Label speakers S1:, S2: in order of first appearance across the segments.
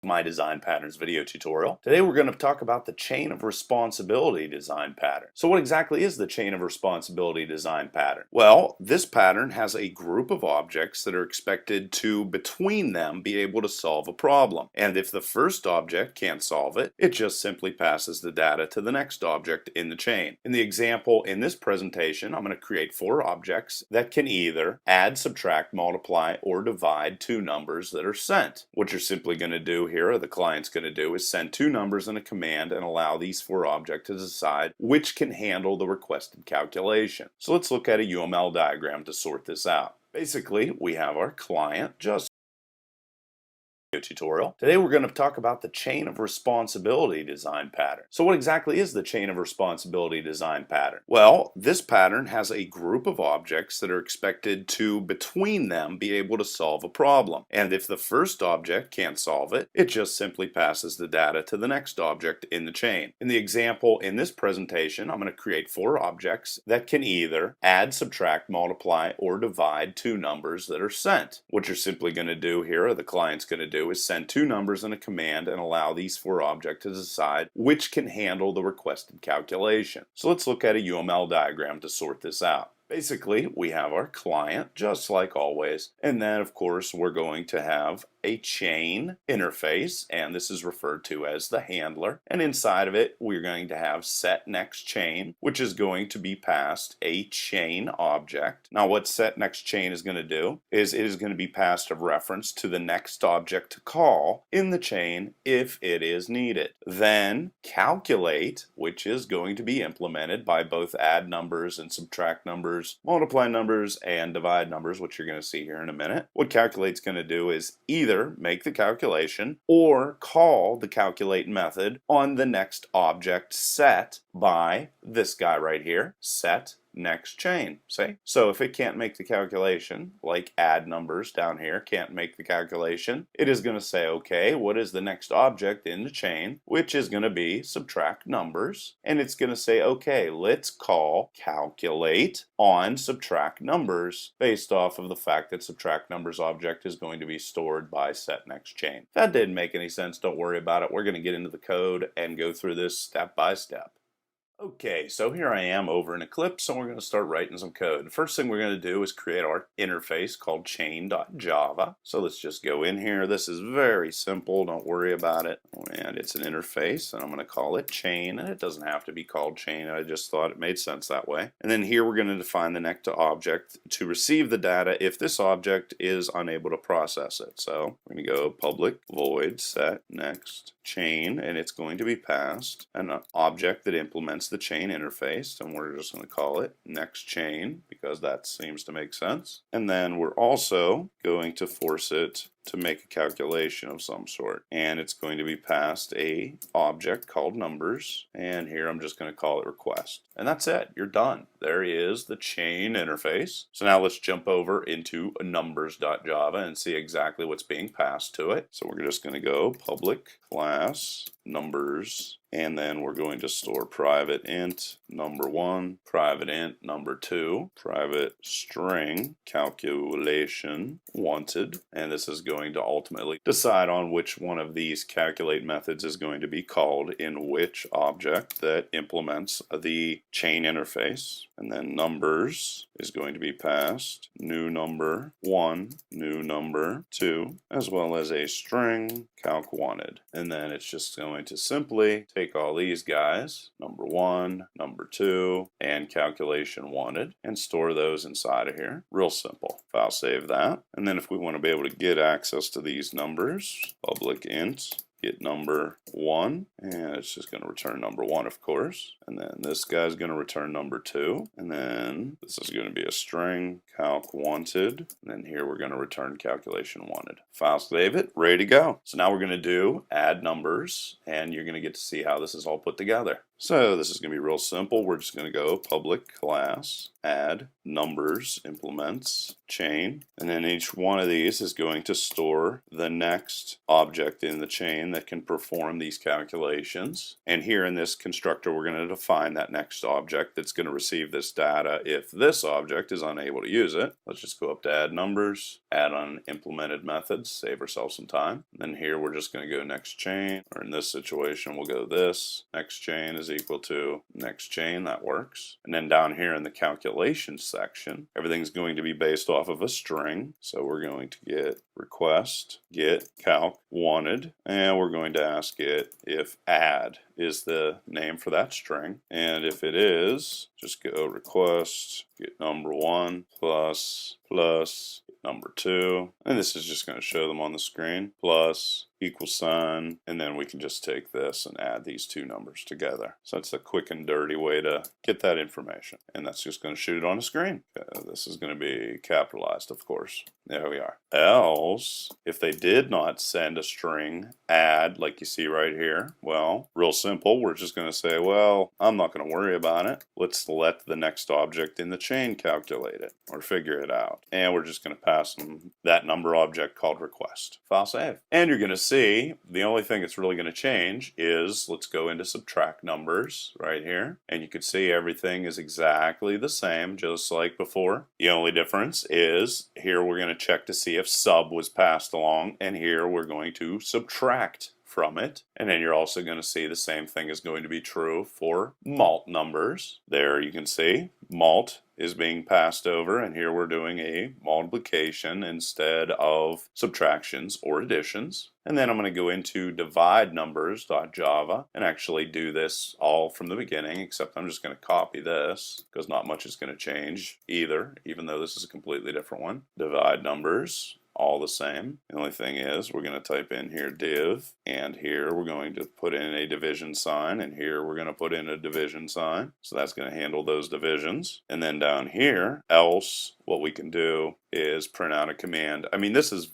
S1: my design patterns video tutorial. Today we're going to talk about the chain of responsibility design pattern. So what exactly is the chain of responsibility design pattern? Well, this pattern has a group of objects that are expected to, between them, be able to solve a problem. And if the first object can't solve it, it just simply passes the data to the next object in the chain. In the example in this presentation, I'm going to create 4 objects that can either add, subtract, multiply, or divide 2 numbers that are sent. What you're simply going to do here, or the client's going to do, is send 2 numbers in a command and allow these 4 objects to decide which can handle the requested calculation. So let's look at a UML diagram to sort this out. Basically, we have our client just tutorial. Today we're going to talk about the chain of responsibility design pattern. So what exactly is the chain of responsibility design pattern? Well, this pattern has a group of objects that are expected to, between them, be able to solve a problem. And if the first object can't solve it, it just simply passes the data to the next object in the chain. In the example in this presentation, I'm going to create 4 objects that can either add, subtract, multiply, or divide 2 numbers that are sent. What you're simply going to do here, or the client's going to do, is send 2 numbers in a command and allow these 4 objects to decide which can handle the requested calculation. So let's look at a UML diagram to sort this out. Basically, we have our client, just like always, and then of course we're going to have a chain interface, and this is referred to as the handler, and inside of it we're going to have set next chain, which is going to be passed a chain object. Now what set next chain is going to do is it is going to be passed a reference to the next object to call in the chain if it is needed. Then calculate, which is going to be implemented by both add numbers and subtract numbers, multiply numbers, and divide numbers, which you're going to see here in a minute. What calculate's going to do is either make the calculation or call the calculate method on the next object set by this guy right here, set next chain. See? So if it can't make the calculation, like add numbers down here can't make the calculation, it is going to say, okay, what is the next object in the chain, which is going to be subtract numbers, and it's going to say, okay, let's call calculate on subtract numbers based off of the fact that subtract numbers object is going to be stored by set next chain. If that didn't make any sense, don't worry about it. We're going to get into the code and go through this step by step. Okay, so here I am over in Eclipse, and we're going to start writing some code. The first thing we're going to do is create our interface called chain.java. So let's just go in here. This is very simple, don't worry about it. And it's an interface, and I'm going to call it chain, and it doesn't have to be called chain. I just thought it made sense that way. And then here we're going to define the next object to receive the data if this object is unable to process it. So we're going to go public void set next chain, and it's going to be passed an object that implements the chain interface, and we're just going to call it next chain because that seems to make sense. And then we're also going to force it to make a calculation of some sort, and it's going to be passed a object called numbers, and here I'm just going to call it request. And that's it. You're done. There is the chain interface. So now let's jump over into numbers.java and see exactly what's being passed to it. So we're just going to go public class numbers, and then we're going to store private int number1, private int number2, private string calculation wanted, and this is going to ultimately decide on which one of these calculate methods is going to be called in which object that implements the chain interface. And then numbers is going to be passed new number 1, new number 2, as well as a string calc wanted. And then it's just going to simply take all these guys, number 1, number 2, and calculation wanted, and store those inside of here. Real simple. File save that. And then if we want to be able to get access to these numbers, public int get number 1, and it's just going to return number 1, of course. And then this guy's going to return number 2, and then this is going to be a string calc wanted, and then here we're going to return calculation wanted. File save it, ready to go. So now we're going to do add numbers, and you're going to get to see how this is all put together. So this is going to be real simple. We're just going to go public class add numbers implements chain, and then each one of these is going to store the next object in the chain that can perform these calculations. And here in this constructor, we're going to define that next object that's going to receive this data if this object is unable to use it. Let's just go up to add numbers, add on implemented methods, save ourselves some time. And then here we're just going to go next chain, or in this situation we'll go this. Next chain is equal to next chain. That works. And then down here in the calculation section, everything's going to be based off of a string. So we're going to get request, get calc wanted, and we're going to ask it if add is the name for that string. And if it is, just go request, get number 1 plus number 2, and this is just going to show them on the screen, plus equal sign, and then we can just take this and add these two numbers together. So that's a quick and dirty way to get that information, and that's just going to shoot it on the screen. This is going to be capitalized, of course. There we are. Else, if they did not send a string add like you see right here, well, real simple, we're just going to say, well, I'm not going to worry about it. Let's let the next object in the chain calculate it or figure it out. And we're just going to pass them that number object called request. File save. And you're going to see the only thing that's really going to change is, let's go into subtract numbers right here, and you can see everything is exactly the same just like before. The only difference is here we're going to check to see if sub was passed along, and here we're going to subtract from it. And then you're also going to see the same thing is going to be true for mult numbers. There you can see mult is being passed over, and here we're doing a multiplication instead of subtractions or additions. And then I'm going to go into divide numbers.java and actually do this all from the beginning, except I'm just going to copy this because not much is going to change either, even though this is a completely different one. Divide numbers, all the same. The only thing is we're going to type in here div, and here we're going to put in a division sign, and here we're going to put in a division sign. So that's going to handle those divisions. And then down here, else, what we can do is print out a command. I mean, this is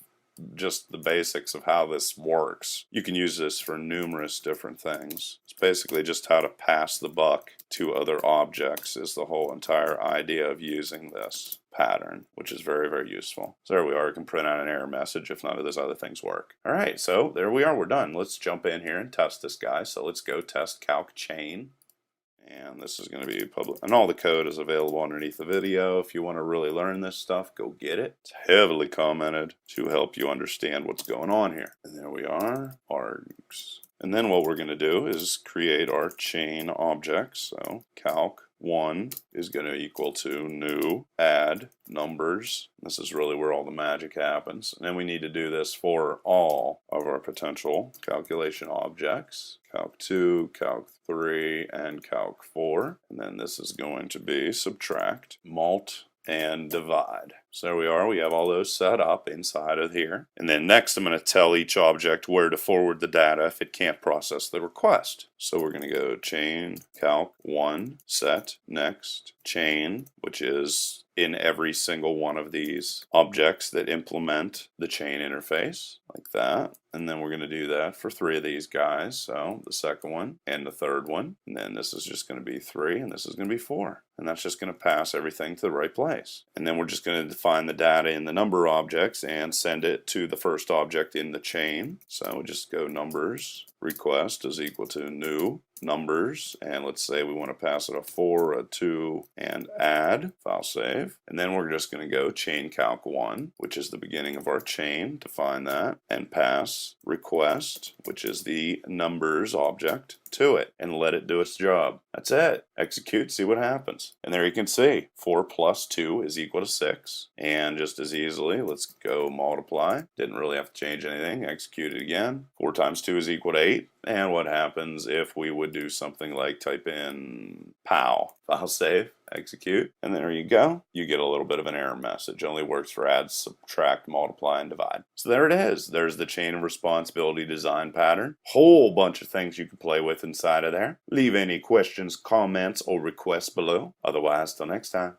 S1: just the basics of how this works. You can use this for numerous different things. It's basically just how to pass the buck to other objects is the whole entire idea of using this pattern, which is very, very useful. So there we are. We can print out an error message if none of those other things work. All right, so there we are. We're done. Let's jump in here and test this guy. So let's go test calc chain. And this is going to be public, and all the code is available underneath the video. If you want to really learn this stuff, go get it. It's heavily commented to help you understand what's going on here. And there we are, args. And then what we're going to do is create our chain object. So calc 1 is going to equal to new add numbers. This is really where all the magic happens. And then we need to do this for all of our potential calculation objects. Calc 2, Calc 3, and Calc 4. And then this is going to be subtract, mult, and divide. So there we are. We have all those set up inside of here. And then next I'm going to tell each object where to forward the data if it can't process the request. So we're going to go chain calc 1 set next chain, which is in every single one of these objects that implement the chain interface like that. And then we're going to do that for 3 of these guys. So the second one and the third one. And then this is just going to be 3 and this is going to be 4. And that's just going to pass everything to the right place. And then we're just going to define the data in the number objects and send it to the first object in the chain. So we just go numbers request is equal to new numbers, and let's say we want to pass it a 4, a 2, and add. File save. And then we're just going to go chain calc 1, which is the beginning of our chain, define that, and pass request, which is the numbers object, to it, and let it do its job. That's it. Execute, see what happens. And there you can see 4 plus 2 is equal to 6. And just as easily, let's go multiply. Didn't really have to change anything. Execute it again. 4 times 2 is equal to 8. And what happens if we would do something like type in POW? File save, execute, and there you go. You get a little bit of an error message. Only works for add, subtract, multiply, and divide. So there it is. There's the chain of responsibility design pattern. Whole bunch of things you can play with inside of there. Leave any questions, comments, or requests below. Otherwise, till next time.